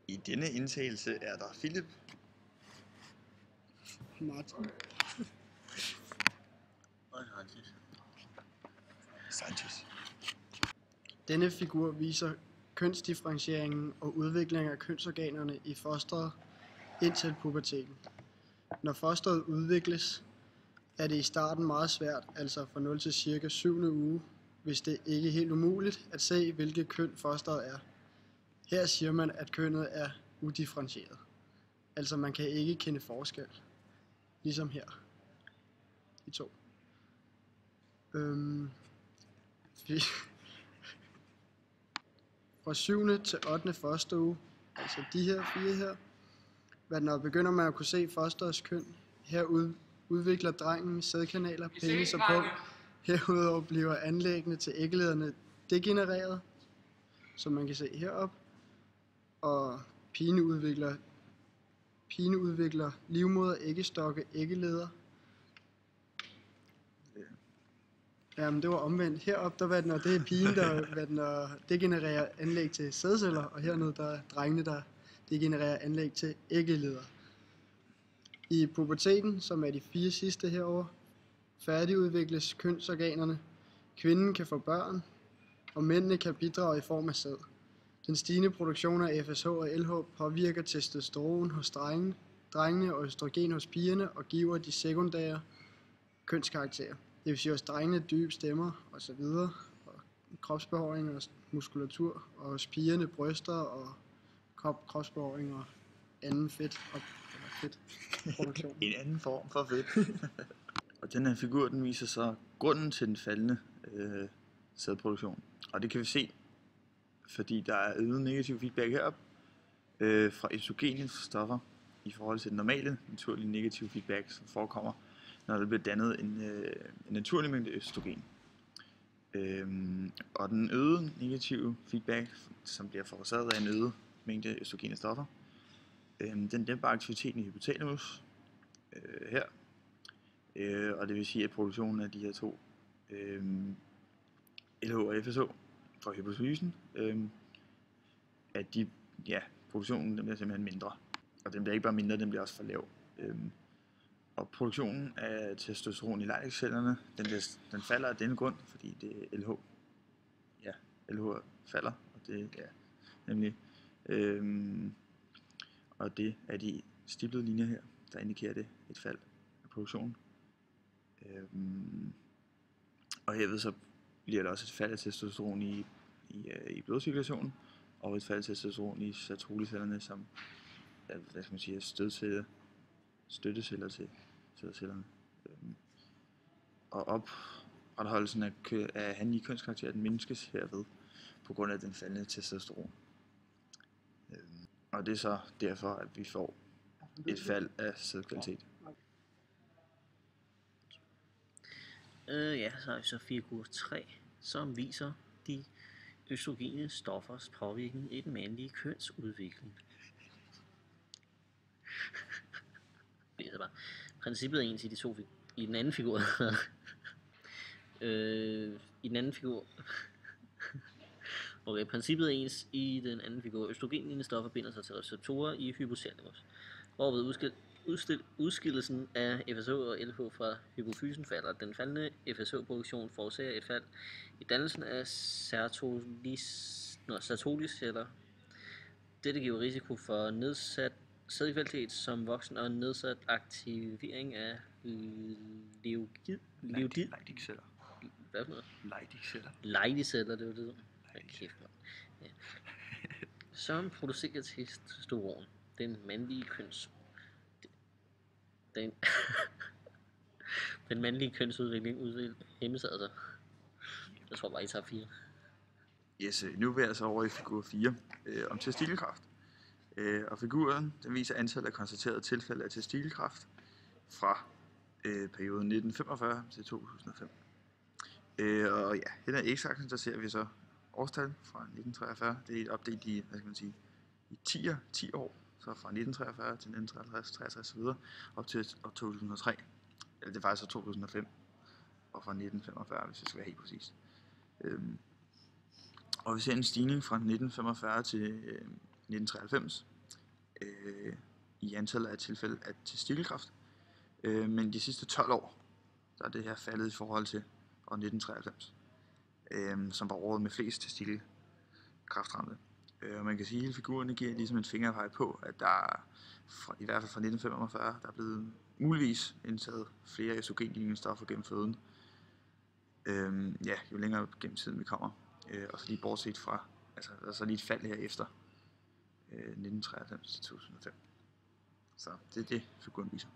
I denne indtagelse er der Philip, Martin og Sanchez. Denne figur viser kønsdifferentieringen og udviklingen af kønsorganerne i fosteret indtil puberteten. Når fosteret udvikles, er det i starten meget svært, altså fra 0 til cirka 7. uge, hvis det ikke er helt umuligt at se, hvilket køn fosteret er. Her siger man, at kønnet er udifferentieret. Altså man kan ikke kende forskel. Ligesom her. De to. Fra 7. til 8. fosteruge, altså de her 4 her, når begynder man at kunne se fosterets køn. Her udvikler drengen sædkanaler, penis og pung. Herudover bliver anlæggene til æggelederne degenereret, som man kan se heroppe. Og pigen udvikler livmoder, æggestokke, æggeleder. Jamen det var omvendt. Heroppe der det er pigen, der degenererer anlæg til sædceller, og hernede der er drengene, der degenererer anlæg til æggeleder. I puberteten, som er de 4 sidste herovre, færdigudvikles kønsorganerne. Kvinden kan få børn, og mændene kan bidrage i form af sæd. Den stigende produktion af FSH og LH påvirker testosteron hos drengene og østrogen hos pigerne og giver de sekundære kønskarakterer. Det vil sige hos drengene dybe stemmer og så videre, og kropsbehåring og muskulatur, og hos pigerne bryster og kropsbehåring og anden fedtproduktion. En anden form for fedt. Og den her figur, den viser så grunden til den faldende sædproduktion. Og det kan vi se, fordi der er øget negativ feedback heroppe fra østrogene stoffer i forhold til den normale, naturlige negative feedback, som forekommer, når der bliver dannet en naturlig mængde østrogen. Og den øgede negative feedback, som bliver forårsaget af en øget mængde østrogene stoffer, den dæmper aktiviteten i hypotalamus her. Og det vil sige, at produktionen af de her to LH og FSH fra hypofysen, at produktionen den bliver simpelthen mindre. Og den bliver ikke bare mindre, den bliver også for lav. Og produktionen af testosteron i Leydig-cellerne, den falder af denne grund, fordi det er LH. Ja, LH falder, og det er nemlig... og det er de stiplede linjer her, der indikerer det et fald af produktionen. Og herved så bliver der også et fald af testosteron i blodcirkulationen, og et fald af testosteron i Sertoli-cellerne, som støtteceller til sædcellerne. Og opretholdelsen af hanlige kønskarakterer, den mindskes herved på grund af den faldende testosteron. Og det er så derfor, at vi får et fald af sædkvalitet. Så har vi så figur 3, som viser de østrogene stoffers påvirkning i den mandlige kønsudvikling. Det er bare princippet er ens i de to i den anden figur. I den anden figur. Okay, princippet er ens i den anden figur. Østrogenlignende stoffer binder sig til receptorer i hypotalamus, hvorved udskillelsen af FSH og LH fra hypofysen falder. Den faldende FSH-produktion forårsager et fald i dannelsen af Sertoli-celler. Dette giver risiko for nedsat sædkvalitet som voksen og nedsat aktivering af Leydig-celler. Hvad for noget? Leydig-celler. Leydig-celler, det var det. Kæft, man. Ja. Som producerer testosteron. Den mandlige den mandlige kønsudvikling hæmmes altså. Jeg tror bare, I tager 4. Yes, nu er vi altså over i figur 4 om testikelkræft. Og figuren den viser antallet af konstaterede tilfælde af testikelkræft fra perioden 1945 til 2005. Og ja, her i x-aksen der ser vi så årstal fra 1943. Det er opdelt i, i 10 år. Så fra 1943 til 1953, 63 osv. op til 2003. Eller det er faktisk så 2005. Og fra 1945, hvis jeg skal være helt præcis. Og vi ser en stigning fra 1945 til 1993 i antallet af tilfælde af testikelkræft. Men de sidste 12 år, der er det her faldet i forhold til år 1993, som var året med flest testikelkræftramte. Og man kan sige, at hele figurerne giver ligesom en fingerpeg på, at der i hvert fald fra 1945, der er blevet muligvis indtaget flere østrogenlignende stoffer gennem føden. Jo længere gennem tiden vi kommer. Og så lige bortset fra, altså der er så lige et fald her efter 1993 til 2005. Så det er det, figuren viser.